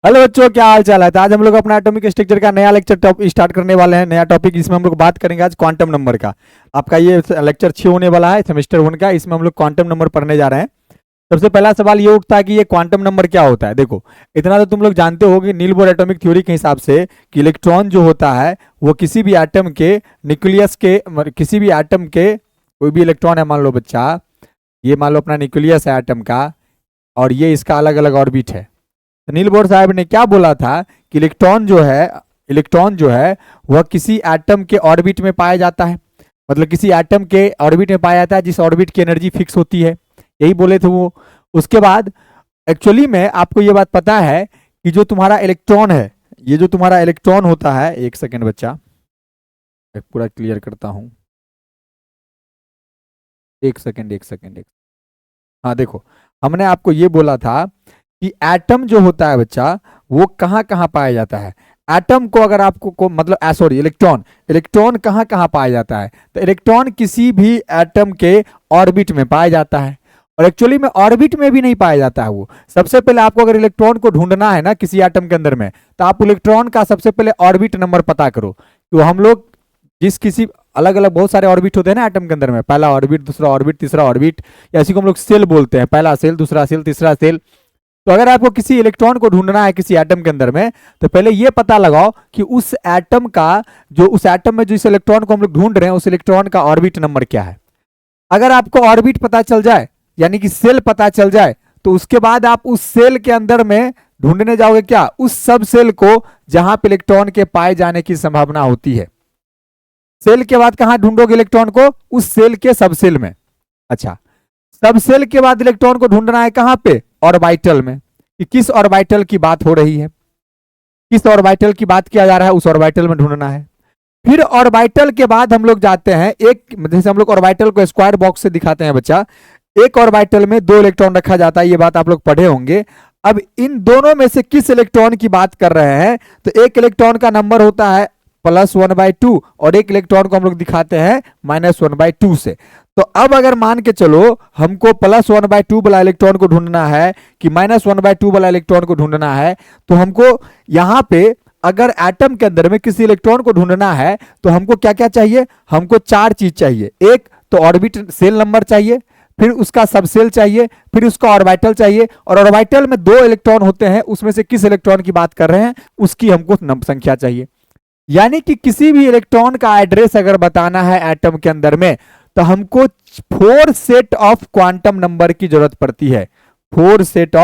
Hello बच्चों, क्या हाल चाल है। तो आज हम लोग अपना एटॉमिक स्ट्रक्चर का नया लेक्चर स्टार्ट करने वाले हैं। नया टॉपिक, इसमें हम लोग बात करेंगे आज क्वांटम नंबर का। आपका ये लेक्चर 6 होने वाला है, सेमेस्टर 1 का। इसमें हम लोग क्वांटम नंबर पढ़ने जा रहे हैं। सबसे पहला सवाल ये उठता है कि ये क्वांटम नंबर क्या होता है। देखो, इतना तो तुम लोग जानते हो कि नील बोर एटॉमिक थ्योरी के हिसाब से कि इलेक्ट्रॉन जो होता है वो किसी भी एटम के न्यूक्लियस के, किसी भी एटम के कोई भी इलेक्ट्रॉन है, मान लो बच्चा, ये मान लो अपना न्यूक्लियस है एटम का, और ये इसका अलग अलग ऑर्बिट है। तो नील बोर साहब ने क्या बोला था कि इलेक्ट्रॉन जो है वह किसी एटम के ऑर्बिट में पाया जाता है। मतलब किसी एटम के ऑर्बिट में पाया जाता है जिस ऑर्बिट की एनर्जी फिक्स होती है, यही बोले थे वो। उसके बाद एक्चुअली में आपको ये बात पता है कि जो तुम्हारा इलेक्ट्रॉन है, ये जो तुम्हारा इलेक्ट्रॉन होता है, एक सेकेंड बच्चा, पूरा क्लियर करता हूं। एक सेकेंड। हाँ देखो, हमने आपको ये बोला था कि एटम जो होता है बच्चा, वो कहाँ कहाँ पाया जाता है। एटम को अगर आपको मतलब सॉरी, इलेक्ट्रॉन कहाँ कहाँ पाया जाता है। तो इलेक्ट्रॉन किसी भी एटम के ऑर्बिट में पाया जाता है, और एक्चुअली में ऑर्बिट में भी नहीं पाया जाता है वो। सबसे पहले आपको अगर इलेक्ट्रॉन को ढूंढना है ना किसी एटम के अंदर में, तो आप इलेक्ट्रॉन का सबसे पहले ऑर्बिट नंबर पता करो। तो हम लोग जिस किसी अलग अलग बहुत सारे ऑर्बिट होते हैं ना एटम के अंदर में, पहला ऑर्बिट, दूसरा ऑर्बिट, तीसरा ऑर्बिट, ऐसी को हम लोग सेल बोलते हैं। पहला सेल, दूसरा सेल, तीसरा सेल। तो अगर आपको किसी इलेक्ट्रॉन को ढूंढना है किसी एटम के अंदर में, तो पहले यह पता लगाओ कि उस एटम में जिस इलेक्ट्रॉन को हम लोग ढूंढ रहे हैं, उस इलेक्ट्रॉन का ऑर्बिट नंबर क्या है। अगर आपको ऑर्बिट पता चल जाए, यानी कि सेल पता चल जाए, तो उसके बाद आप उस सेल के अंदर में ढूंढने जाओगे क्या, उस सब सेल को जहां पे इलेक्ट्रॉन के पाए जाने की संभावना होती है। सेल के बाद कहां ढूंढोगे इलेक्ट्रॉन को, उस सेल के सबसेल में। अच्छा, सबसेल के बाद इलेक्ट्रॉन को ढूंढना है कहां पे, ऑर्बिटल में, कि किस ऑर्बिटल की बात हो रही है, किस ऑर्बिटल की बात किया जा रहा है, उस ऑर्बिटल में ढूंढना है। फिर ऑर्बिटल के बाद हम लोग जाते हैं एक, जैसे हम लोग ऑर्बिटल को स्क्वायर बॉक्स से दिखाते हैं बच्चा, एक ऑर्बिटल में 2 इलेक्ट्रॉन रखा जाता है, ये बात आप लोग पढ़े होंगे। अब इन दोनों में से किस इलेक्ट्रॉन की बात कर रहे हैं, तो एक इलेक्ट्रॉन का नंबर होता है +1/2, और एक इलेक्ट्रॉन को हम लोग दिखाते हैं -1/2 से। तो अब अगर मान के चलो हमको +1/2 वाला इलेक्ट्रॉन को ढूंढना है कि -1/2 वाला इलेक्ट्रॉन को ढूंढना है, तो हमको यहां पे अगर एटम के अंदर में किसी इलेक्ट्रॉन को ढूंढना है तो हमको क्या क्या चाहिए, हमको 4 चीज चाहिए। एक तो ऑर्बिट सेल नंबर चाहिए, फिर उसका सबसेल चाहिए, फिर उसका ऑर्बिटल चाहिए, और ऑर्बिटल में 2 इलेक्ट्रॉन होते हैं, उसमें से किस इलेक्ट्रॉन की बात कर रहे हैं उसकी हमको संख्या चाहिए। यानी कि किसी भी इलेक्ट्रॉन का एड्रेस अगर बताना है एटम के अंदर में, तो हमको 4 सेट ऑफ क्वांटम नंबर की जरूरत पड़ती है। 4 सेट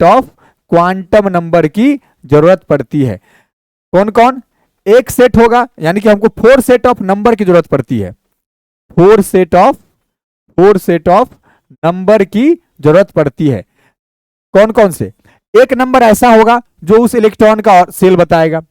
ऑफ क्वांटम नंबर की जरूरत पड़ती है। कौन कौन, एक सेट होगा, यानी कि हमको 4 सेट ऑफ नंबर की जरूरत पड़ती है। 4 सेट ऑफ नंबर की जरूरत पड़ती है। कौन कौन से, एक नंबर ऐसा होगा जो उस इलेक्ट्रॉन का सेल बताएगा,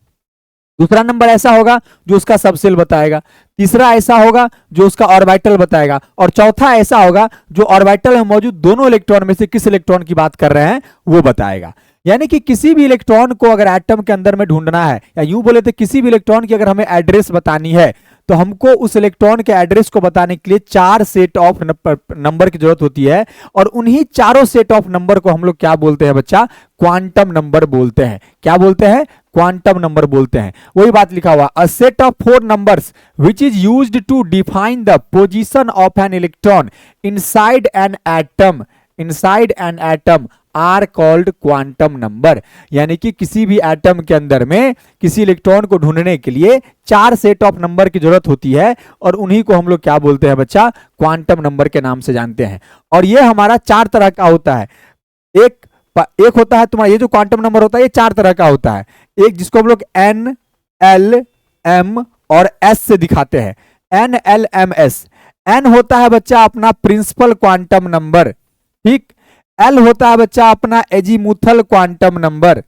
दूसरा नंबर ऐसा होगा जो उसका सबसेल बताएगा, तीसरा ऐसा होगा जो उसका ऑर्बिटल बताएगा, और चौथा ऐसा होगा जो ऑर्बिटल में मौजूद दोनों इलेक्ट्रॉन में से किस इलेक्ट्रॉन की बात कर रहे हैं वो बताएगा। यानी कि किसी भी इलेक्ट्रॉन को अगर एटम के अंदर में ढूंढना है, या यूं बोले तो किसी भी इलेक्ट्रॉन की अगर हमें एड्रेस बतानी है, तो हमको उस इलेक्ट्रॉन के एड्रेस को बताने के लिए 4 सेट ऑफ नंबर की जरूरत होती है, और उन्हीं चारों सेट ऑफ नंबर को हम लोग क्या बोलते हैं बच्चा, क्वांटम नंबर बोलते हैं। क्या बोलते हैं, क्वांटम नंबर बोलते हैं। वही बात लिखा हुआ, a set of 4 numbers which is used to define the position of an electron inside an atom are called quantum number. यानी कि किसी भी एटम के अंदर में किसी इलेक्ट्रॉन को ढूंढने के लिए 4 सेट ऑफ नंबर की जरूरत होती है, और उन्हीं को हम लोग क्या बोलते हैं बच्चा, क्वांटम नंबर के नाम से जानते हैं। और ये हमारा 4 तरह का होता है। एक होता है तुम्हारा, ये जो क्वांटम नंबर होता है ये 4 तरह का होता है। एक जिसको हम लोग N, L, M और S से दिखाते हैं, N, L, M, S। N होता है बच्चा अपना प्रिंसिपल क्वांटम नंबर, ठीक। L होता है बच्चा अपना एजीमुथल क्वांटम नंबर,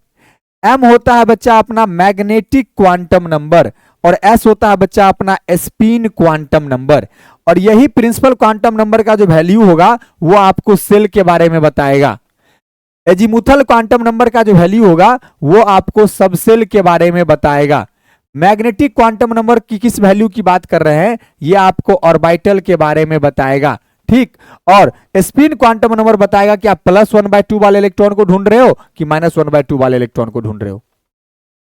M होता है बच्चा अपना मैग्नेटिक क्वांटम नंबर, और S होता है बच्चा अपना स्पिन क्वांटम नंबर। और यही प्रिंसिपल क्वांटम नंबर का जो वैल्यू होगा वो आपको सेल के बारे में बताएगा। एजीमुथल क्वांटम नंबर का जो वैल्यू होगा वो आपको सबसेल के बारे में बताएगा। मैग्नेटिक क्वांटम नंबर की किस वैल्यू की बात कर रहे हैं, ये आपको ऑर्बिटल के बारे में बताएगा। ठीक। और स्पिन क्वांटम नंबर बताएगा कि आप +1/2 वाले इलेक्ट्रॉन को ढूंढ रहे हो कि -1/2 वाले इलेक्ट्रॉन को ढूंढ रहे हो।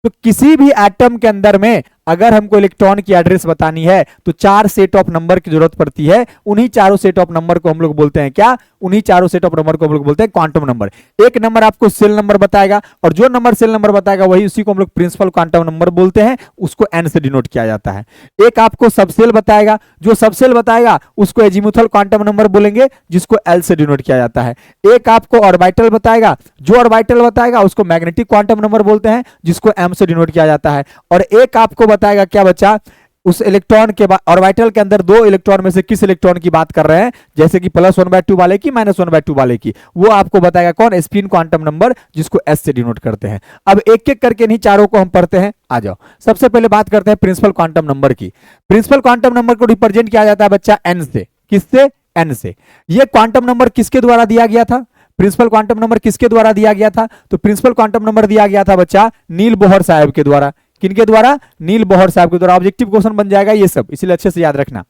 तो किसी भी एटम के अंदर में अगर हमको इलेक्ट्रॉन की एड्रेस बतानी है तो 4 सेट ऑफ नंबर की जरूरत पड़ती है। उन्हीं चारों सेट ऑफ नंबर को हम लोग बोलते हैं क्या, उन्हीं चारों सेट ऑफ नंबर को हम लोग बोलते हैं क्वांटम नंबर। एक नंबर आपको सेल नंबर बताएगा और जो नंबर सेल नंबर बताएगा वही उसी को हम लोग प्रिंसिपल क्वांटम नंबर बोलते हैं, उसको n से डिनोट किया जाता है। एक आपको सबसेल बताएगा, जो सबसेल बताएगा उसको एजीमुथल क्वांटम नंबर बोलेंगे जिसको l से डिनोट किया जाता है। एक आपको ऑर्बिटल बताएगा, जो ऑर्बिटल बताएगा उसको मैग्नेटिक क्वांटम नंबर बोलते हैं जिसको m से डिनोट किया जाता है। और एक आपको बताएगा क्या बच्चा, उस इलेक्ट्रॉन के बाद ऑर्बिटल के अंदर 2 इलेक्ट्रॉन में से किस इलेक्ट्रॉन की बात कर रहे हैं, जैसे कि +1/2 वाले की -1/2 वाले की, वो आपको बताएगा कौन, स्पिन क्वांटम नंबर जिसको s से डिनोट करते हैं। अब एक एक करके नहीं चारों को हम पढ़ते हैं, आ जाओ। सबसे पहले बात करते हैं प्रिंसिपल क्वांटम नंबर की। प्रिंसिपल क्वांटम नंबर को रिप्रेजेंट किया जाता है बच्चा n से। किससे, n से। ये क्वांटम नंबर किसके द्वारा दिया गया था, प्रिंसिपल क्वांटम नंबर किसके द्वारा दिया गया था, तो प्रिंसिपल क्वांटम नंबर दिया गया था बच्चा नील बोहर साहब के द्वारा। किनके द्वारा, नील बोहर साहब के द्वारा। ऑब्जेक्टिव क्वेश्चन बन जाएगा ये सब, इसलिए अच्छे से याद रखना।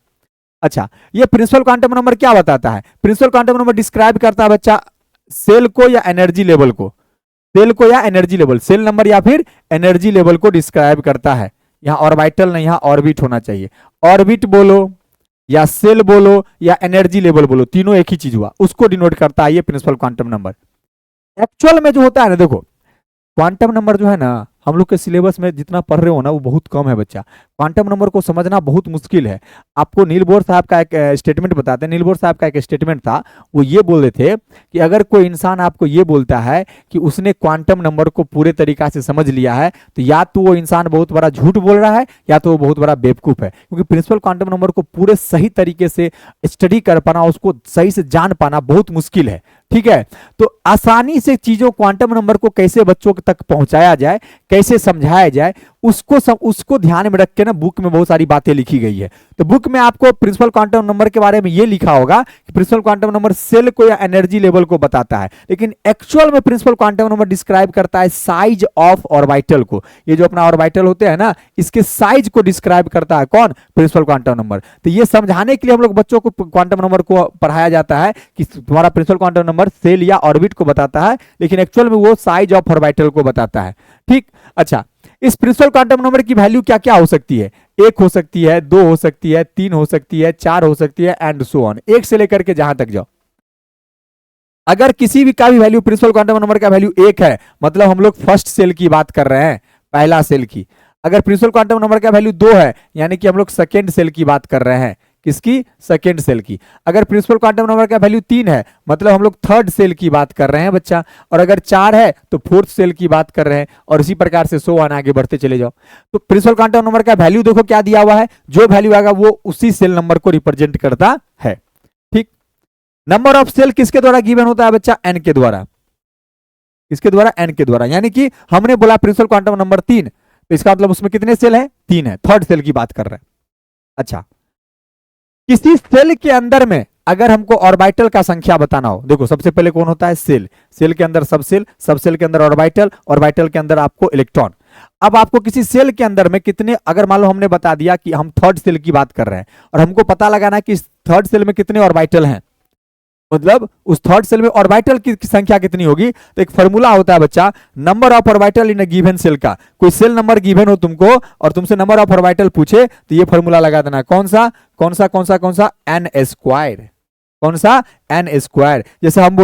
अच्छा, ये प्रिंसिपल क्वांटम नंबर क्या बताता है, प्रिंसिपल क्वांटम नंबर डिस्क्राइब करता है बच्चा सेल को या एनर्जी लेवल को, सेल को या एनर्जी लेवल, सेल नंबर या फिर एनर्जी लेवल को डिस्क्राइब करता है। यहाँ ऑर्बिटल नहीं, यहाँ ऑर्बिट होना चाहिए। ऑर्बिट बोलो या सेल बोलो या एनर्जी लेवल बोलो, तीनों एक ही चीज हुआ, उसको डिनोट करता है ये प्रिंसिपल क्वांटम नंबर। एक्चुअल में जो होता है ना, देखो क्वांटम नंबर जो है ना, हम लोग के सिलेबस में जितना पढ़ रहे हो ना वो बहुत कम है बच्चा। क्वांटम नंबर को समझना बहुत मुश्किल है। आपको नील बोर साहब का एक स्टेटमेंट बताते हैं। नील बोर साहब का एक स्टेटमेंट था, वो ये बोल रहे थे कि अगर कोई इंसान आपको ये बोलता है कि उसने क्वांटम नंबर को पूरे तरीका से समझ लिया है, तो या तो वो इंसान बहुत बड़ा झूठ बोल रहा है या तो वो बहुत बड़ा बेवकूफ है। क्योंकि प्रिंसिपल क्वांटम नंबर को पूरे सही तरीके से स्टडी कर पाना, उसको सही से जान पाना बहुत मुश्किल है। ठीक है, तो आसानी से चीजों क्वांटम नंबर को कैसे बच्चों तक पहुंचाया जाए, कैसे समझाया जाए, उसको ध्यान में रख के ना बुक में बहुत सारी बातें लिखी गई है। तो बुक में आपको प्रिंसिपल क्वांटम नंबर के बारे में ये लिखा होगा कि प्रिंसिपल क्वांटम नंबर सेल को या एनर्जी लेवल को बताता है, लेकिन एक्चुअल में प्रिंसिपल क्वांटम नंबर डिस्क्राइब करता है साइज ऑफ ऑर्बिटल को। ये जो अपना ऑर्बिटल होते हैं ना, इसके साइज को डिस्क्राइब करता है कौन, प्रिंसिपल क्वांटम नंबर। तो ये समझाने के लिए हम लोग बच्चों को क्वांटम नंबर को पढ़ाया जाता है कि तुम्हारा प्रिंसिपल क्वांटम नंबर सेल या ऑर्बिट को बताता है, लेकिन एक्चुअल में वो साइज ऑफ ऑर्बिटल को बताता है। ठीक। अच्छा, इस प्रिंसिपल क्वांटम नंबर की वैल्यू क्या क्या हो सकती है, 1 हो सकती है, 2 हो सकती है, 3 हो सकती है, 4 हो सकती है, एंड सो ऑन, 1 से लेकर के जहां तक जाओ। अगर किसी भी का भी वैल्यू प्रिंसिपल क्वांटम नंबर का वैल्यू 1 है, मतलब हम लोग फर्स्ट सेल की बात कर रहे हैं, पहला सेल की। अगर प्रिंसिपल क्वांटम नंबर का वैल्यू 2 है, यानी कि हम लोग सेकेंड सेल की बात कर रहे हैं। किसकी, सेकेंड सेल की। अगर प्रिंसिपल क्वांटम नंबर का वैल्यू 3 है, मतलब हम लोग थर्ड सेल की बात कर रहे हैं बच्चा। और अगर 4 है तो फोर्थ सेल की बात कर रहे हैं, और इसी प्रकार से सो ऑन आगे बढ़ते चले जाओ। तो प्रिंसिपल क्वांटम नंबर का वैल्यू देखो क्या दिया हुआ है, जो वैल्यू आएगा वो उसी सेल नंबर को रिप्रेजेंट करता है। ठीक। नंबर ऑफ सेल किसके द्वारा गिवन होता है बच्चा, एन के द्वारा। किसके द्वारा, एन के द्वारा। यानी कि हमने बोला प्रिंसिपल क्वांटम नंबर 3, तो इसका मतलब उसमें कितने सेल है, 3 है, थर्ड सेल की बात कर रहे हैं। अच्छा, किसी सेल के अंदर में अगर हमको ऑर्बिटल का संख्या बताना हो, देखो सबसे पहले कौन होता है, सेल। सेल के अंदर सबसेल, सबसेल के अंदर ऑर्बिटल, ऑर्बिटल के अंदर आपको इलेक्ट्रॉन। अब आपको किसी सेल के अंदर में कितने, अगर मान लो हमने बता दिया कि हम थर्ड सेल की बात कर रहे हैं और हमको पता लगाना है कि थर्ड सेल में कितने ऑर्बिटल हैं, मतलब उस थर्ड सेल में ऑर्बिटल की संख्या कितनी होगी। तो एक फार्मूला होता है बच्चा, number of orbital in a given shell का। कोई सेल नंबर गिवन हो तुमको और तुमसे नंबर ऑफ ऑर्बिटल पूछे, तो ये फार्मूला लगा देना। कौन सा कौन सा कौन सा कौन सा, एन स्क्वायर। कौन सा, एन स्क्वायर। जैसे हम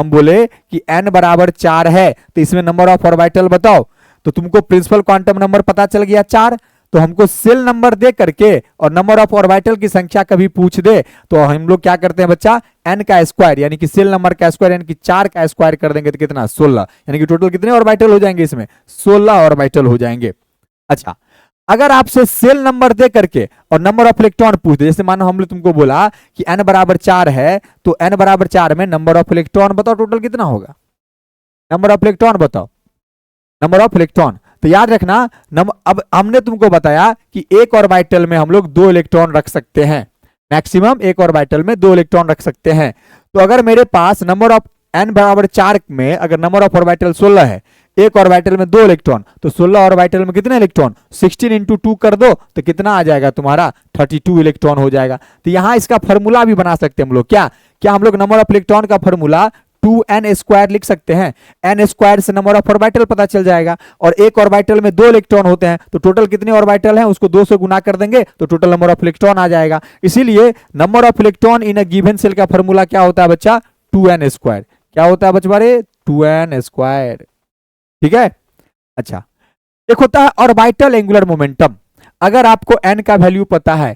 बोले कि एन बराबर 4 है, तो इसमें नंबर ऑफ ऑर्बिटल बताओ, तो तुमको प्रिंसिपल क्वांटम नंबर पता चल गया 4। तो हमको सेल नंबर दे करके और नंबर ऑफ ऑर्बिटल की संख्या कभी पूछ दे, तो हम लोग क्या करते हैं बच्चा, एन का स्क्वायर यानी कि सेल नंबर का स्क्वायर यानी कि 4 का स्क्वायर कर देंगे तो कितना, 16। यानी कि टोटल कितने ऑर्बिटल हो जाएंगे, इसमें 16 ऑर्बिटल हो जाएंगे। अच्छा, अगर आपसे सेल नंबर दे करके और नंबर ऑफ इलेक्ट्रॉन पूछ दे, जैसे मानो हमने तुमको बोला कि एन बराबर 4 है, तो एन बराबर 4 में नंबर ऑफ इलेक्ट्रॉन बताओ टोटल कितना होगा, नंबर ऑफ इलेक्ट्रॉन बताओ, नंबर ऑफ इलेक्ट्रॉन। तो याद रखना, अब हमने तुमको बताया कि एक ऑर्बिटल में हम लोग 2 इलेक्ट्रॉन रख सकते हैं, मैक्सिमम एक ऑर्बिटल में 2 इलेक्ट्रॉन रख सकते हैं। तो अगर मेरे पास नंबर ऑफ एन बराबर 4 में अगर नंबर ऑफ ऑर्बिटल 16 है, एक ऑर्बिटल में 2 इलेक्ट्रॉन, तो 16 ऑर्बिटल में कितने इलेक्ट्रॉन, 16 इंटू 2 कर दो तो कितना आ जाएगा तुम्हारा 32 इलेक्ट्रॉन हो जाएगा। तो यहाँ इसका फॉर्मूला भी बना सकते हैं हम लोग, क्या क्या हम लोग नंबर ऑफ इलेक्ट्रॉन का फॉर्मूला 2n² लिख सकते हैं। n² से नंबर ऑफ ऑर्बिटल पता चल जाएगा, और एक ऑर्बिटल में 2 इलेक्ट्रॉन होते हैं, तो टोटल कितने ऑर्बिटल हैं उसको 2 से गुना कर देंगे तो टोटल नंबर ऑफ इलेक्ट्रॉन आ जाएगा। इसीलिए number of electron in a given shell का फॉर्मूला क्या होता है बच्चा, 2n²। क्या होता है बच्चा, 2n²। ठीक है। अच्छा, एक होता है ऑर्बिटल एंगुलर मोमेंटम। अगर आपको n का वैल्यू पता है,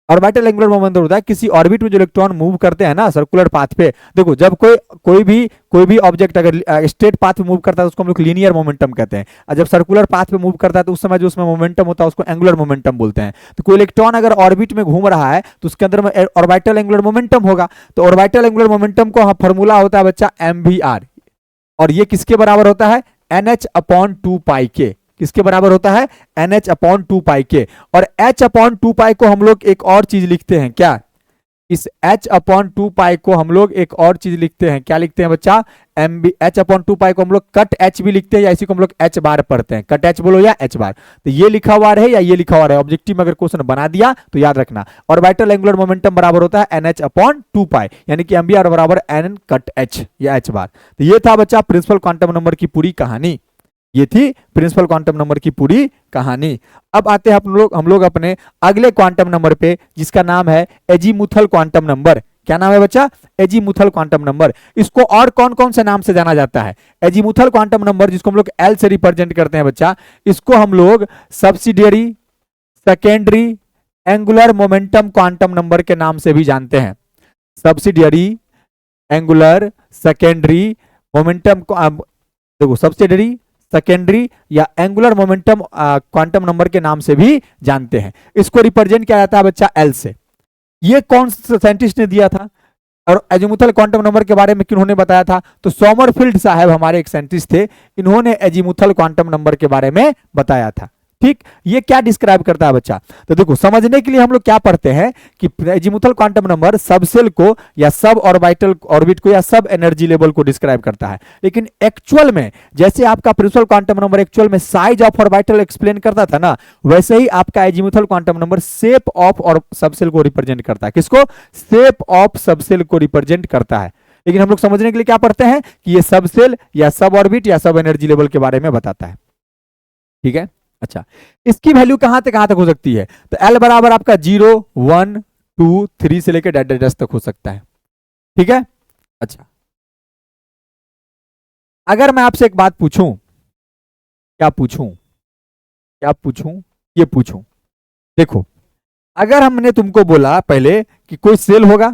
ऑर्बिटल एंगुलर मोमेंटम होता है किसी ऑर्बिट में जो इलेक्ट्रॉन मूव करते हैं ना सर्कुलर पाथ पे। देखो जब कोई भी ऑब्जेक्ट अगर स्ट्रेट पाथ पे मूव करता है तो उसको हम लोग लीनियर मोमेंटम कहते हैं, और जब सर्कुलर पाथ पे मूव करता है तो उस समय जो उसमें मोमेंटम होता है उसको एंगुलर मोमेंटम बोलते हैं। तो कोई इलेक्ट्रॉन अगर ऑर्बिट में घूम रहा है तो उसके अंदर में ऑर्बिटल एंगुलर मोमेंटम होगा। तो ऑर्बिटल एंगुलर मोमेंटम को फॉर्मूला होता है बच्चा mvr, और ये किसके बराबर होता है, nh/2πk। किसके बराबर होता है, nh/2πk। और h/2π को हम लोग एक और चीज लिखते हैं, क्या, इस h/2π को हम लोग एक और चीज लिखते हैं, क्या लिखते हैं बच्चा, h/2π को हम लोग कट h भी लिखते हैं, या इसी को हम लोग h बार पढ़ते हैं, कट h बोलो या h बार। तो ये लिखा हुआ है या ये लिखा हुआ है, ऑब्जेक्टिव में अगर क्वेश्चन बना दिया तो याद रखना ऑर्बिटल एंगुलर मोमेंटम बराबर होता है nh/2π, यानी कि mvr बराबर n कट h या h बार। तो ये था बच्चा प्रिंसिपल क्वांटम नंबर की पूरी कहानी, ये थी प्रिंसिपल क्वांटम नंबर की पूरी कहानी। अब आते हैं हम लोग अपने अगले क्वांटम नंबर पे, जिसका नाम है एजीमुथल क्वांटम नंबर। क्या नाम है बच्चा, एजीमुथल क्वांटम नंबर। इसको और कौन कौन से नाम से जाना जाता है, एजीमुथल क्वांटम नंबर जिसको हम लोग एल से रिप्रेजेंट करते हैं बच्चा, इसको हम लोग subsidiary secondary angular momentum quantum number के नाम से भी जानते हैं। सब्सिडियरी एंगुलर सेकेंडरी मोमेंटम, देखो सब्सिडियरी सेकेंडरी या एंगुलर मोमेंटम क्वांटम नंबर के नाम से भी जानते हैं। इसको रिप्रेजेंट किया जाता है बच्चा एल से। ये कौन सा साइंटिस्ट ने दिया था, और एजीमुथल क्वांटम नंबर के बारे में किन्होंने बताया था, तो सोमरफील्ड साहब हमारे एक साइंटिस्ट थे, इन्होंने एजीमुथल क्वांटम नंबर के बारे में बताया था। ठीक, ये क्या डिस्क्राइब करता है बच्चा, तो देखो समझने के लिए हम लोग क्या पढ़ते हैं कि एजीमुथल क्वांटम नंबर सब सेल को या सब ऑर्बिटल ऑर्बिट को या सब एनर्जी लेवल को डिस्क्राइब करता है। लेकिन एक्चुअल में जैसे आपका प्रिंसिपल क्वांटम नंबर एक्चुअल में साइज ऑफ ऑर्बिटल एक्सप्लेन करता था ना, वैसे ही आपका azimuthal quantum number shape of और सबसेल को रिप्रेजेंट करता है। किसको, शेप ऑफ सबसेल को रिप्रेजेंट करता है। लेकिन हम लोग समझने के लिए क्या पढ़ते हैं कि ये सब सेल या सब ऑर्बिट या सब एनर्जी लेवल के बारे में बताता है। ठीक है। अच्छा, इसकी वैल्यू कहां तक हो सकती है, तो L बराबर आपका 0 1 2 3 से लेकर डैश तक हो सकता है। ठीक है। अच्छा, अगर मैं आपसे एक बात पूछूं, क्या पूछूं, ये पूछूं, देखो अगर हमने तुमको बोला पहले कि कोई सेल होगा,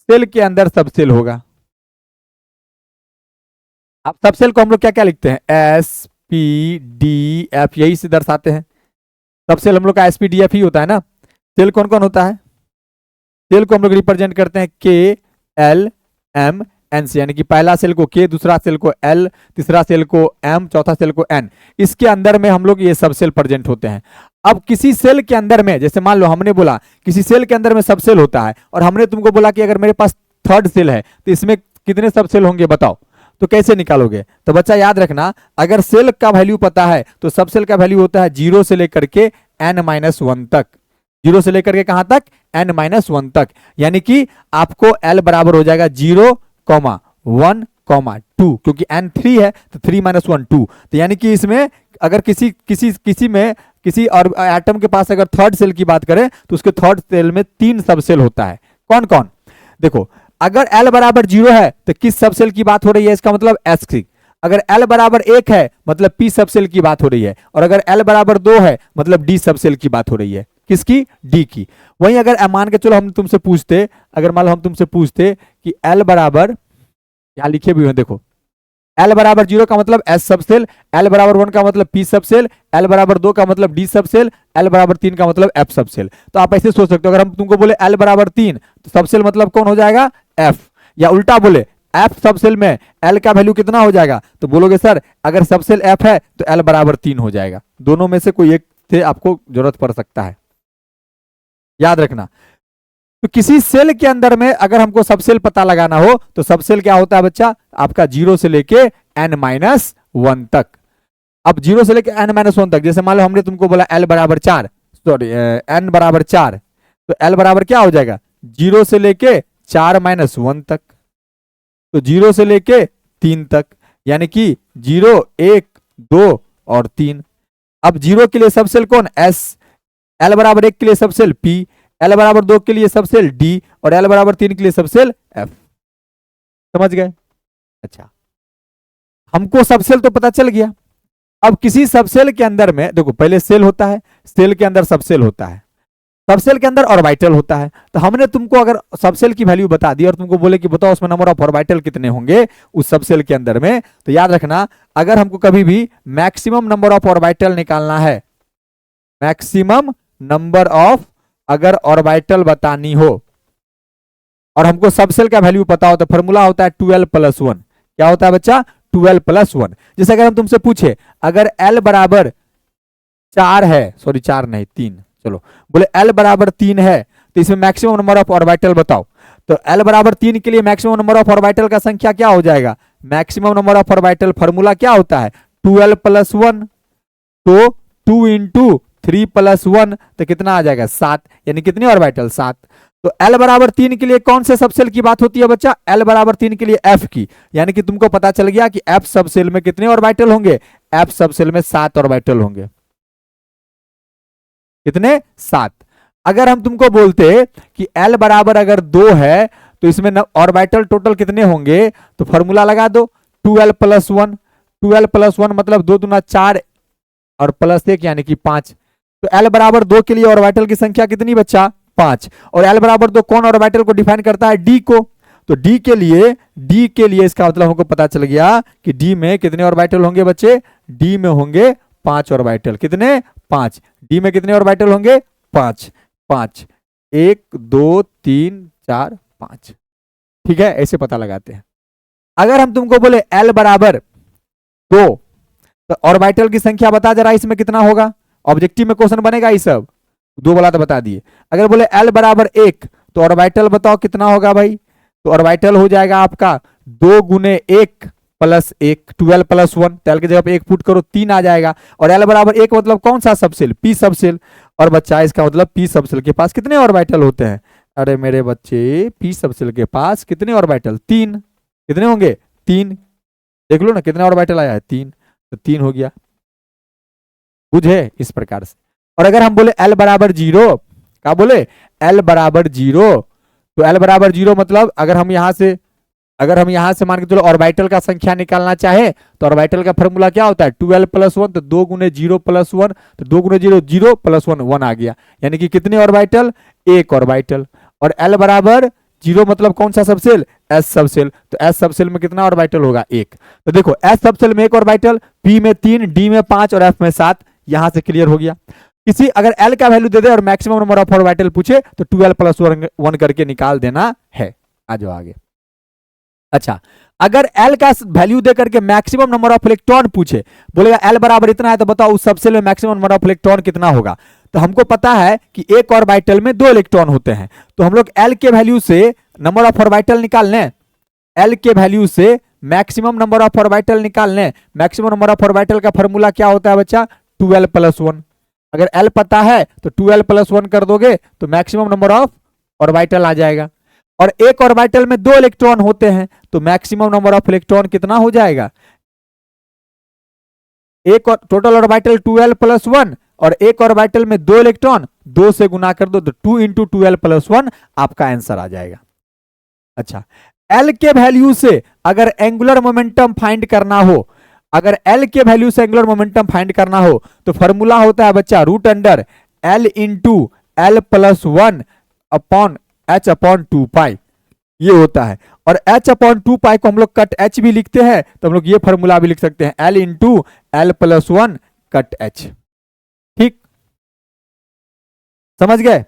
सेल के अंदर सब सेल होगा, अब सब सेल को हम लोग क्या क्या लिखते हैं, SPDF, यही से दर्शाते हैं। सब सेल हम लोग का SPDF ही होता है ना। सेल कौन कौन होता है, सेल को हम लोग रिप्रेजेंट करते हैं KLM N से, यानी कि पहला सेल को K, दूसरा सेल को L, तीसरा सेल को M, चौथा सेल को N। इसके अंदर में हम लोग ये सब सेल प्रेजेंट होते हैं। अब किसी सेल के अंदर में, जैसे मान लो हमने बोला किसी सेल के अंदर में सब सेल होता है, और हमने तुमको बोला कि अगर मेरे पास थर्ड सेल है तो इसमें कितने सब सेल होंगे बताओ, तो कैसे निकालोगे, तो बच्चा याद रखना अगर सेल का वैल्यू पता है तो सब सेल का वैल्यू होता है 0 से लेकर के n-1 तक, 0 से लेकर के कहां तक, n-1 तक। यानी कि आपको L बराबर हो जाएगा 0, 1, 2, क्योंकि n 3 है तो 3 - 1 2। तो यानी कि इसमें अगर किसी और एटम के पास अगर थर्ड सेल की बात करें तो उसके थर्ड सेल में 3 सब सेल होता है। कौन कौन, देखो अगर L बराबर 0 है तो किस सब सेल की बात हो रही है, इसका मतलब S। अगर L बराबर 1 है मतलब P सब सेल की बात हो रही है, और अगर L बराबर 2 है मतलब D सब सेल की बात हो रही है। किसकी, D की। वहीं अगर मान के चलो हम तुमसे पूछते, अगर मान लो हम तुमसे पूछते कि L बराबर, यहां लिखे भी हुए देखो, L बराबर 0 का मतलब S सब सेल, L बराबर 1 का मतलब P सब सेल, L बराबर 2 का मतलब D सब सेल, L बराबर 3 का मतलब F सब सेल। तो आप ऐसे सोच सकते हो, अगर हम तुमको बोले L बराबर 3 तो सब सेल मतलब कौन हो जाएगा, F। या उल्टा बोले F सब सेल में L का वैल्यू कितना हो जाएगा, तो बोलोगे सर अगर सब सेल F है तो L बराबर 3 हो जाएगा। दोनों में से कोई एक से आपको जरूरत पड़ सकता है, याद रखना। तो किसी सेल के अंदर में अगर हमको सब सेल पता लगाना हो तो सब सेल क्या होता है बच्चा, आपका 0 से लेके n-1 तक। अब 0 से लेके n-1 तक, जैसे मान लो हमने तुमको बोला l बराबर 4, सॉरी n बराबर 4, तो l बराबर क्या हो जाएगा 0 से लेके 4-1 तक, तो 0 से लेके 3 तक, यानी कि 0, 1, 2 और 3। अब 0 के लिए सबसेल कौन s, l बराबर 1 के लिए सबसेल p, l बराबर 2 के लिए सबसेल d और l बराबर 3 के लिए सबसेल f। समझ गए? अच्छा, हमको सबसेल तो पता चल गया। अब किसी सबसेल के अंदर में देखो, पहले सेल होता है, सेल के अंदर सबसेल होता है, सबसेल के अंदर ऑर्बिटल होता है। तो हमने तुमको अगर सबसेल की वैल्यू बता दी और तुमको बोले कि बताओ उसमें नंबर ऑफ ऑर्बिटल कितने होंगे उस सबसेल के अंदर में, तो याद रखना अगर हमको कभी भी मैक्सिमम नंबर ऑफ ऑर्बिटल निकालना है, मैक्सिमम नंबर ऑफ अगर ऑर्बिटल बतानी हो और हमको सबसेल का वैल्यू पता हो, तो फॉर्मूला होता है 12+1। क्या होता है बच्चा? 12+1। जैसे अगर हम तुमसे पूछे अगर l बराबर 4 है, सॉरी 4 नहीं 3, चलो बोले l बराबर 3 है तो इसमें मैक्सिमम नंबर ऑफ ऑर्बिटल बताओ, तो l बराबर 3 के लिए मैक्सिमम नंबर ऑफ ऑर्बिटल का संख्या क्या हो जाएगा? Maximum number of orbital formula क्या होता है? 12+1। तो 2 इंटू 3+1 तो कितना आ जाएगा? 7, यानी कितने ऑर्बिटल? 7। तो l बराबर 3 के लिए कौन से सबसेल की बात होती है बच्चा? l बराबर 3 के लिए f की, यानी कि तुमको पता चल गया कि f सबसेल में कितने ऑर्बिटल होंगे? f सबसेल में 7 ऑर्बिटल होंगे। कितने? 7। अगर हम तुमको बोलते कि l बराबर अगर 2 है तो इसमें ऑर्बिटल टोटल कितने होंगे, तो फॉर्मूला लगा दो 12+1। 12+1 मतलब 2 दूना 4 और +1 यानी कि 5। तो l बराबर 2 के लिए ऑर्बिटल की संख्या कितनी बच्चा? 5। और l बराबर 2 कौन ऑर्बिटल को डिफाइन करता है? d को। तो d के लिए इसका मतलब हमको पता चल गया कि d में कितने ऑर्बिटल होंगे बच्चे? d में होंगे 5 ऑर्बिटल। कितने? 5। d में कितने ऑर्बिटल होंगे? 5। 5, 1, 2, 3, 4, 5। ठीक है, ऐसे पता लगाते हैं। अगर हम तुमको बोले l बराबर 2 तो ऑर्बिटल की संख्या बता जरा इसमें कितना होगा? ऑब्जेक्टिव में क्वेश्चन बनेगा ये सब, 2 वाला तो बता दिए। अगर बोले l बराबर 1 तो ऑर्बिटल बताओ कितना होगा भाई? तो ऑर्बिटल हो जाएगा आपका 2 गुने 1 प्लस 1, 12+1। तो l की जगह पे 1 पुट करो 3 आ जाएगा। और l बराबर 1 मतलब कौन सा सबसेल? p subshell. और बच्चा इसका मतलब p सबसेल के पास कितने ऑर्बिटल होते हैं? अरे मेरे बच्चे p सबसेल के पास कितने ऑर्बिटल? 3। कितने होंगे? 3। देख लो ना कितने ऑर्बिटल आया है? 3। तो 3 हो गया। बुझे? इस प्रकार से। और अगर हम बोले l बराबर 0, क्या बोले? l बराबर 0, तो l बराबर 0 मतलब अगर हम यहां से मान के चलो ऑर्बिटल का संख्या निकालना चाहे तो ऑर्बिटल का फॉर्मूला क्या होता है? 12+1। तो 2 गुने 0+1, तो 2 गुने 0 0+1 1 आ गया, यानी कि कितने ऑर्बिटल? 1 ऑर्बिटल। और l बराबर 0 मतलब कौन सा सबसेल? s subshell. तो s सबसेल में कितना ऑर्बिटल होगा? 1। तो देखो s सबसेल में 1 ऑर्बिटल, p में 3, d में 5 और f में 7। यहां से क्लियर हो गया। किसी अगर l का वैल्यू दे दे और मैक्सिमम नंबर ऑफ ऑर्बिटल पूछे तो 12+1 करके निकाल देना है। आ जाओ आगे। अच्छा, अगर l का वैल्यू दे करके मैक्सिमम नंबर ऑफ इलेक्ट्रॉन पूछे, बोलेगा l बराबर इतना है तो बताओ उस सबसेल में मैक्सिमम नंबर ऑफ इलेक्ट्रॉन कितना होगा? तो हमको पता है कि एक ऑर्बिटल में 2 इलेक्ट्रॉन होते हैं, तो हम लोग l के वैल्यू से नंबर ऑफ ऑर्बिटल निकाल लें। l के वैल्यू से मैक्सिमम नंबर ऑफ ऑर्बिटल निकाल लें। मैक्सिमम नंबर ऑफ ऑर्बिटल का फॉर्मूला क्या होता है बच्चा? 12+1। अगर l पता है तो 12+1 कर दोगे तो मैक्सिमम नंबर ऑफ ऑर्बिटल आ जाएगा। और एक ऑर्बिटल में 2 इलेक्ट्रॉन होते हैं तो मैक्सिमम नंबर ऑफ इलेक्ट्रॉन कितना हो जाएगा? एक टोटल ऑर्बिटल 12+1 और एक ऑर्बिटल में 2 इलेक्ट्रॉन, 2 से गुना कर दो तो 2 इंटू 12+1 आपका आंसर आ जाएगा। अच्छा, l के वैल्यू से अगर एंगुलर मोमेंटम फाइंड करना हो, अगर l के वैल्यू से एंगुलर मोमेंटम फाइंड करना हो तो फॉर्मूला होता है बच्चा √l into l+1 upon h upon 2π, ये होता है। और h अपॉन 2π को हम लोग कट h भी लिखते हैं, तो हम लोग ये फॉर्मूला भी लिख सकते हैं l into l+1 cut h। ठीक, समझ गए?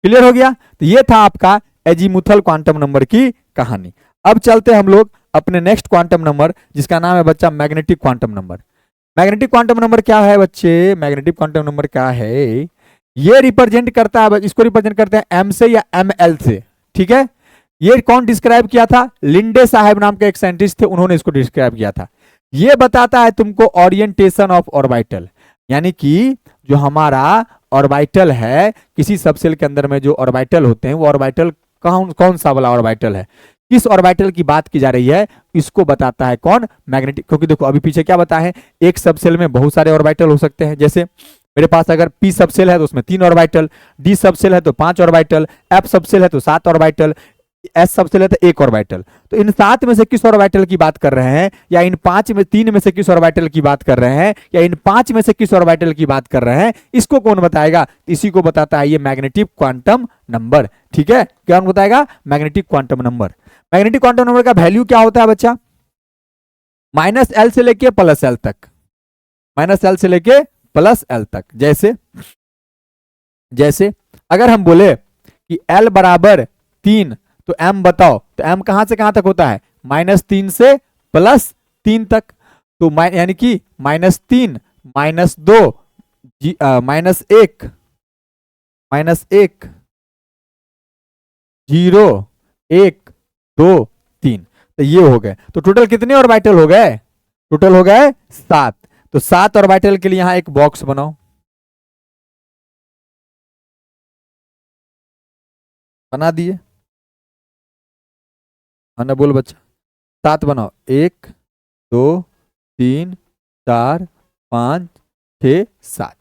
क्लियर हो गया? तो ये था आपका एजीमुथल क्वांटम नंबर की कहानी। अब चलते हम लोग अपने नेक्स्ट क्वांटम नंबर, जिसका नाम है बच्चा magnetic quantum number. Magnetic quantum number क्या है बच्चे? मैग्नेटिक क्वांटम नंबर क्या है? ये रिप्रेजेंट करता है, इसको रिप्रेजेंट करते हैं m से या ml से। ठीक है, ये कौन डिस्क्राइब किया था? लिंडे साहब नाम के एक साइंटिस्ट थे, उन्होंने इसको डिस्क्राइब किया था। ये बताता है तुमको ओरिएंटेशन ऑफ ऑर्बिटल, यानी कि जो हमारा ऑर्बिटल है, किसी सबसेल के अंदर में जो ऑर्बिटल होते हैं वो ऑर्बिटल कौन कौन सा वाला ऑर्बिटल है, किस ऑर्बिटल की बात की जा रही है, इसको बताता है कौन? मैग्नेटिक। क्योंकि देखो अभी पीछे क्या बताया है, एक सबसेल में बहुत सारे ऑर्बिटल हो सकते हैं। जैसे मेरे पास अगर पी सबसेल है तो उसमें 3 ऑर्बिटल, डी सबसेल है तो 5 ऑर्बिटल, एफ सबसेल है तो 7 ऑर्बिटल, एस सबसेल है तो 1 ऑर्बिटल। तो इन 7 में से किस ऑर्बिटल की बात कर रहे हैं, या इन 5 में 3 में से किस ऑर्बिटल की बात कर रहे हैं, या इन 5 में से किस ऑर्बिटल की बात कर रहे हैं, इसको कौन बताएगा? इसी को बताता है ये मैग्नेटिक क्वांटम नंबर। ठीक है, क्या बताएगा? Magnetic quantum number. Magnetic quantum number का वैल्यू क्या होता है बच्चा? -L से लेके +L तक, -L से लेके +L तक। जैसे अगर हम बोले कि L बराबर 3 तो M बताओ, तो M कहां से कहां तक होता है? -3 से +3 तक। तो यानी कि -3 -2 -1 0 1 2 3, तो ये हो गए। तो टोटल कितने ऑर्बिटल हो गए? टोटल हो गए 7। तो 7 ऑर्बिटल के लिए यहां एक बॉक्स बनाओ, बना दिए। हाँ ना, बोल बच्चा। 7 बनाओ, 1 2 3 4 5 6 7।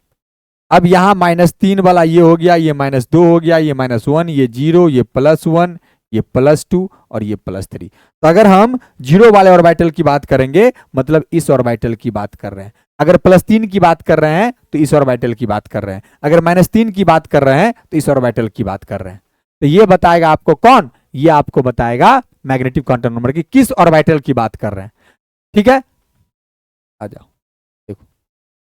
अब यहां -3 वाला ये हो गया, ये -2 हो गया, ये -1, ये 0, ये +1, ये +2 और ये +3। तो अगर हम 0 वाले ऑर्बिटल की बात करेंगे, मतलब इस ऑर्बिटल की बात कर रहे हैं। अगर +3 की बात कर रहे हैं तो इस ऑर्बिटल की बात कर रहे हैं। अगर -3 की बात कर रहे हैं तो इस ऑर्बिटल की बात कर रहे हैं। तो ये बताएगा आपको कौन? ये आपको बताएगा मैग्नेटिक क्वांटम नंबर की किस ऑर्बिटल की बात कर रहे हैं। ठीक है, आ जाओ देखो।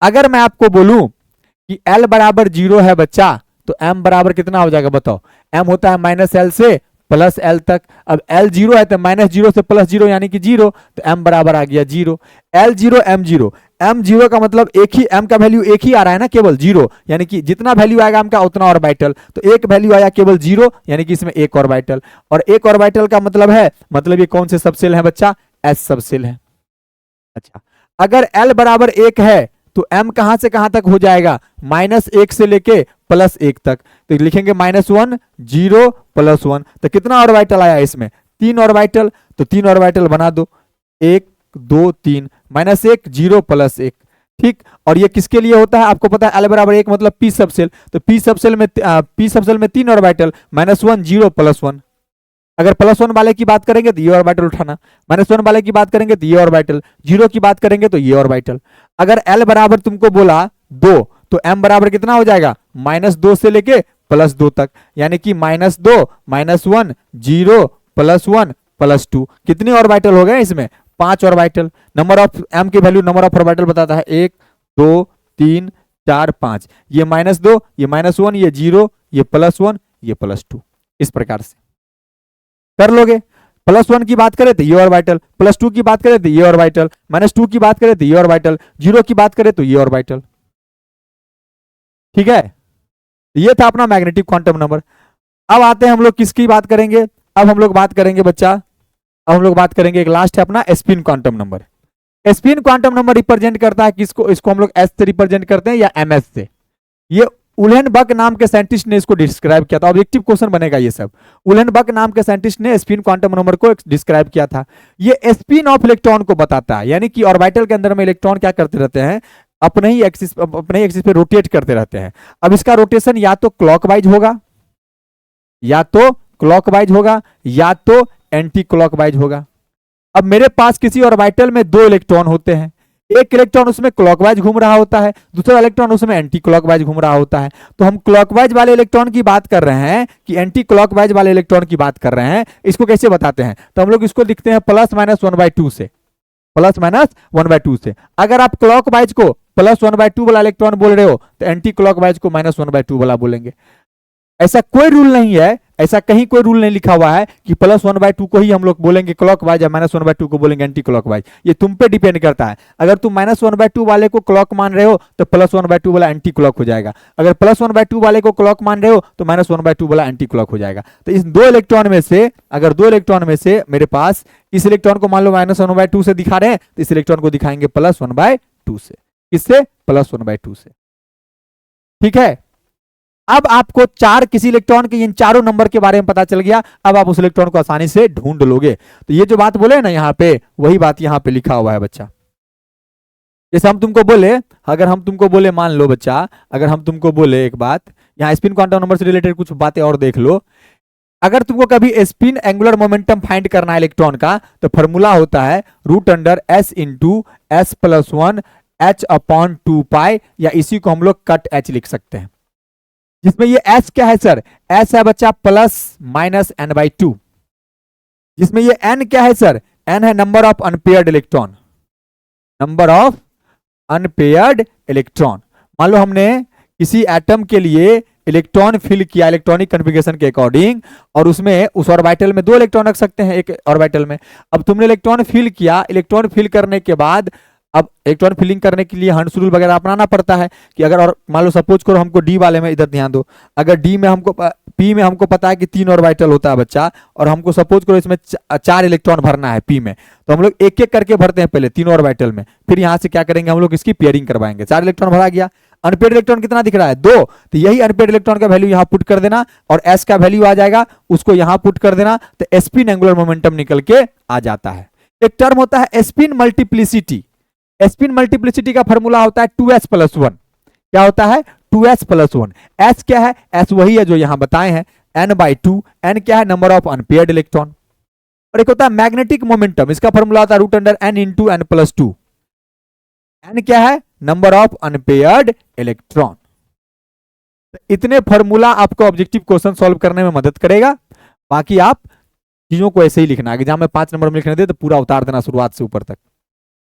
अगर मैं आपको बोलूं कि L बराबर 0 है बच्चा, तो M बराबर कितना हो जाएगा बताओ? M होता है -L से +L तक। अब L 0 है तो -0 से +0 यानी कि 0, तो M बराबर आ गया 0। L0 M0, M0 का मतलब एक ही, M का वैल्यू एक ही आ रहा है ना, केवल 0, यानी कि जितना वैल्यू आएगा M का उतना ऑर्बिटल। तो एक वैल्यू आया केवल 0, यानी कि इसमें एक ऑर्बिटल। और एक ऑर्बिटल का मतलब है, मतलब ये कौन से सबसेल है बच्चा? S सबसेल है। अच्छा, अगर L बराबर 1 है तो M कहां से कहां तक हो जाएगा? -1 से लेके +1 तक। तो लिखेंगे -1 0 +1। तो कितना ऑर्बिटल आया इसमें? 3 ऑर्बिटल। तो 3 ऑर्बिटल बना दो, 1 2 3, -1 0 +1। ठीक, और ये किसके लिए होता है? आपको पता है L बराबर 1 मतलब पी सबसेल। तो पी सबसेल में 3 ऑर्बिटल, -1 0 +1। अगर +1 वाले की बात करेंगे तो ये ऑर्बिटल उठाना, -1 वाले की बात करेंगे तो ये ऑर्बिटल, 0 की बात करेंगे तो ये ऑर्बिटल। अगर L बराबर तुमको बोला 2, तो M बराबर कितना हो जाएगा? -2 से लेके +2 तक, यानी कि -2 -1 0 +1 +2। कितने ऑर्बिटल हो गए इसमें? 5 ऑर्बिटल। नंबर ऑफ M की वैल्यू नंबर ऑफ ऑर्बिटल बताता है 1 2 3 4 5। ये -2, ये -1, ये 0, ये +1, ये +2। इस प्रकार से कर लोगे। +1 की बात करें तो ये ऑर्बिटल, +2 की बात करें तो ये ऑर्बिटल, -2 की बात करें तो ये ऑर्बिटल, 0 की बात करें तो ये ऑर्बिटल। ठीक है, ये था अपना मैग्नेटिक क्वांटम नंबर। अब आते हैं हम लोग किसकी बात करेंगे? अब हम लोग बात करेंगे बच्चा, अब हम लोग बात करेंगे, एक लास्ट है अपना spin quantum number. Spin quantum number represent करता है किसको? इसको हम लोग एस से रिप्रेजेंट करते हैं या एमएस से। ये उलेनबर्ग नाम के साइंटिस्ट ने इसको डिस्क्राइब किया था। ऑब्जेक्टिव क्वेश्चन बनेगा ये सब। उलेनबर्ग नाम के साइंटिस्ट ने स्पिन क्वांटम नंबर को डिस्क्राइब किया था। ये स्पिन ऑफ इलेक्ट्रॉन को बताता है, यानी कि ऑर्बिटल के अंदर में इलेक्ट्रॉन क्या करते रहते हैं? अपने ही एक्सिस पे रोटेट करते रहते हैं। अब इसका रोटेशन या तो क्लॉकवाइज होगा, या तो क्लॉकवाइज होगा, या तो एंटी क्लॉकवाइज होगा। अब मेरे पास किसी ऑर्बिटल में 2 इलेक्ट्रॉन होते हैं, एक इलेक्ट्रॉन उसमें क्लॉकवाइज घूम रहा होता है, दूसरा इलेक्ट्रॉन उसमें एंटी क्लॉकवाइज घूम रहा होता है। तो हम क्लॉकवाइज वाले इलेक्ट्रॉन की बात कर रहे हैं कि एंटी क्लॉकवाइज वाले इलेक्ट्रॉन की बात कर रहे हैं, इसको कैसे बताते हैं? तो हम लोग इसको लिखते हैं +-1/2 से, +-1/2 से। अगर आप क्लॉकवाइज को +1/2 वाला इलेक्ट्रॉन बोल रहे हो तो एंटी क्लॉकवाइज को -1/2 वाला बोलेंगे। ऐसा कोई रूल नहीं है, ऐसा कहीं कोई रूल नहीं लिखा हुआ है कि +1/2 को ही हम लोग बोलेंगे क्लॉकवाइज या -1/2 को बोलेंगे एंटी क्लॉकवाइज। ये तुम पे डिपेंड करता है। अगर तुम -1/2 वाले को क्लॉक मान रहे हो तो +1/2 वाला एंटी क्लॉक हो जाएगा, अगर +1/2 वाले को क्लॉक मान रहे हो तो -1/2 वाला एंटी क्लॉक हो जाएगा। तो इस दो इलेक्ट्रॉन में से अगर दो इलेक्ट्रॉन में से मेरे पास इस इलेक्ट्रॉन को मान लो -1/2 से दिखा रहे हैं तो इस इलेक्ट्रॉन को दिखाएंगे +1/2 से। किससे? +1/2 से। ठीक है। अब आपको किसी इलेक्ट्रॉन के इन चारों नंबर के बारे में पता चल गया। अब आप उस इलेक्ट्रॉन को आसानी से ढूंढ लोगे। तो ये जो बात बोले ना यहाँ पे, वही बात यहाँ पे लिखा हुआ है बच्चा। जैसे हम तुमको बोले, अगर हम तुमको बोले, मान लो बच्चा, अगर हम तुमको बोले एक बात, यहाँ स्पिन क्वांटम नंबर से रिलेटेड कुछ बातें और देख लो। अगर तुमको कभी स्पिन एंगुलर मोमेंटम फाइंड करना है इलेक्ट्रॉन का, तो फॉर्मूला होता है √S × S+1 h/2π, या इसी को हम लोग कट h लिख सकते हैं। जिसमें ये s क्या है सर? s है बच्चा ±n/2। जिसमें ये n क्या है सर? n है number of unpaired electron, number of unpaired electron. मान लो हमने किसी एटम के लिए इलेक्ट्रॉन फिल किया इलेक्ट्रॉनिक कॉन्फ़िगरेशन के अकॉर्डिंग, और उसमें उस ऑर्बिटल में 2 इलेक्ट्रॉन रख सकते हैं एक ऑर्बिटल में। अब तुमने इलेक्ट्रॉन फिल किया, इलेक्ट्रॉन फिल करने के बाद अब इलेक्ट्रॉन फिलिंग करने के लिए हंस रूल वगैरह अपनाना पड़ता है कि अगर, और मान लो सपोज करो हमको डी वाले में, इधर ध्यान दो, अगर डी में हमको पी में हमको पता है कि 3 ऑर्बिटल होता है बच्चा, और हमको सपोज करो इसमें 4 इलेक्ट्रॉन भरना है पी में, तो हम लोग एक एक करके भरते हैं पहले 3 ऑर्बिटल में, फिर यहाँ से क्या करेंगे हम लोग इसकी पेयरिंग करवाएंगे। 4 इलेक्ट्रॉन भरा गया, अनपेड इलेक्ट्रॉन कितना दिख रहा है? 2। तो यही अनपेड इलेक्ट्रॉन का वैल्यू यहाँ पुट कर देना, और एस का वैल्यू आ जाएगा, उसको यहाँ पुट कर देना, तो स्पिन एंगुलर मोमेंटम निकल के आ जाता है। एक टर्म होता है स्पिन मल्टीप्लिसिटी। स्पिन मल्टीप्लिसिटी का फॉर्मूला होता है 2s+1। क्या होता है? 2s+1। s क्या है? s वही है जो यहां बताए हैं, n/2। n क्या है? Number of unpaired electron. और एक होता है मैग्नेटिक मोमेंटम, इसका फॉर्मूला होता है √n × n+2। n क्या है? Number of unpaired electron. इतने फॉर्मूला आपको ऑब्जेक्टिव क्वेश्चन सॉल्व करने में मदद करेगा। बाकी आप चीजों को ऐसे ही लिखना, एग्जाम में 5 नंबर में लिखने दे तो पूरा उतार देना शुरुआत से ऊपर तक।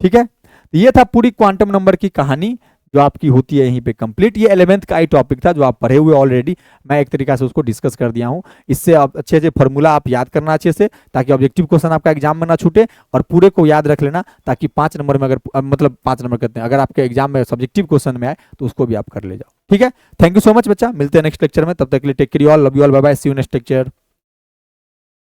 ठीक है। तो ये था पूरी क्वांटम नंबर की कहानी जो आपकी होती है यहीं पे कंप्लीट। ये 11th का ही टॉपिक था जो आप पढ़े हुए ऑलरेडी, मैं एक तरीका से उसको डिस्कस कर दिया हूँ। इससे आप अच्छे अच्छे फॉर्मूला आप याद करना अच्छे से, ताकि ऑब्जेक्टिव क्वेश्चन आपका एग्जाम में ना छूटे, और पूरे को याद रख लेना, ताकि 5 नंबर में अगर मतलब 5 नंबर करते हैं, अगर आपके एग्जाम में सब्जेक्टिव क्वेश्चन में आए तो उसको भी आप कर ले जाओ। ठीक है। थैंक यू सो मच बच्चा, मिलते हैं नेक्स्ट लेक्चर में। तब तक के लिए take care all, love you all, bye bye, see you next lecture.